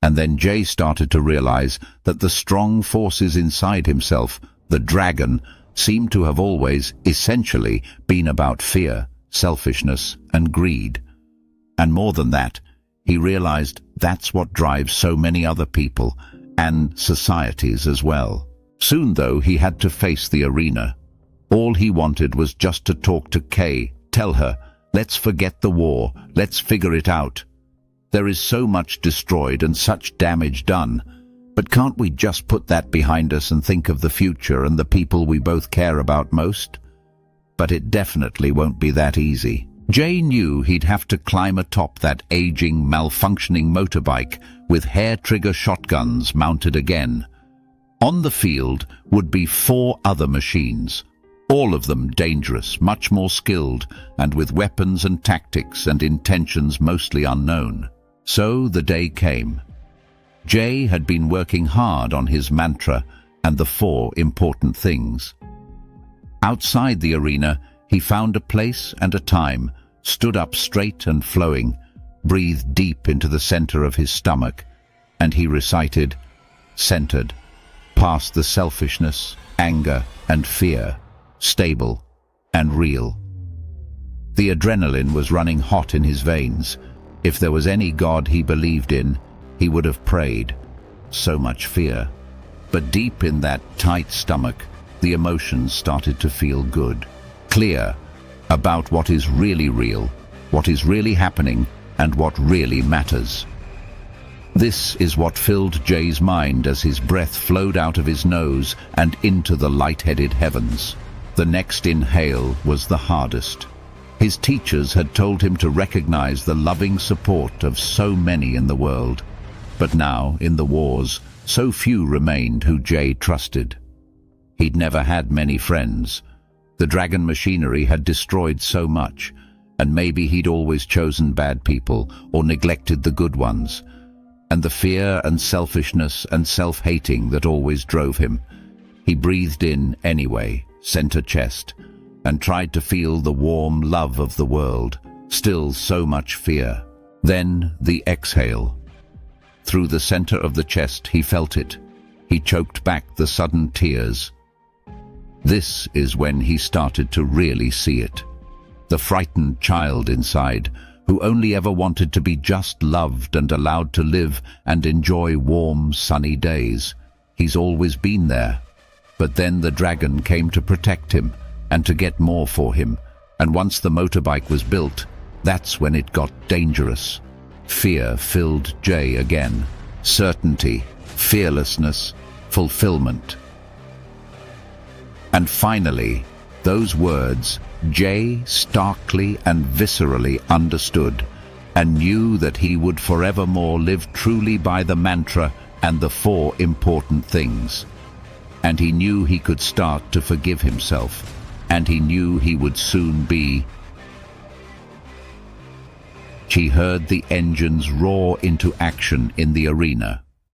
And then Jay started to realize that the strong forces inside himself, the dragon, seemed to have always, essentially, been about fear, selfishness, and greed. And more than that, he realized that's what drives so many other people, and societies as well. Soon, though, he had to face the arena. All he wanted was just to talk to Kay, tell her, let's forget the war, let's figure it out. There is so much destroyed and such damage done, but can't we just put that behind us and think of the future and the people we both care about most? But it definitely won't be that easy. Jay knew he'd have to climb atop that aging, malfunctioning motorbike with hair-trigger shotguns mounted again. On the field would be 4 other machines, all of them dangerous, much more skilled, and with weapons and tactics and intentions mostly unknown. So the day came. Jay had been working hard on his mantra and the 4 important things. Outside the arena, he found a place and a time, stood up straight and flowing, breathed deep into the center of his stomach, and he recited, centered, past the selfishness, anger, and fear, stable and real. The adrenaline was running hot in his veins. If there was any god he believed in, he would have prayed. So much fear. But deep in that tight stomach, the emotions started to feel good, clear, about what is really real, what is really happening, and what really matters. This is what filled Jay's mind as his breath flowed out of his nose and into the light-headed heavens. The next inhale was the hardest. His teachers had told him to recognize the loving support of so many in the world. But now, in the wars, so few remained who Jay trusted. He'd never had many friends. The dragon machinery had destroyed so much, and maybe he'd always chosen bad people or neglected the good ones. And the fear and selfishness and self-hating that always drove him. He breathed in anyway, center chest, and tried to feel the warm love of the world, still so much fear. Then the exhale. Through the center of the chest he felt it. He choked back the sudden tears. This is when he started to really see it. The frightened child inside, who only ever wanted to be just loved and allowed to live and enjoy warm, sunny days. He's always been there. But then the dragon came to protect him and to get more for him. And once the motorbike was built, that's when it got dangerous. Fear filled Jay again. Certainty, fearlessness, fulfillment. And finally, those words Jay starkly and viscerally understood and knew that he would forevermore live truly by the mantra and the 4 important things. And he knew he could start to forgive himself, and he knew he would soon be. She heard the engines roar into action in the arena.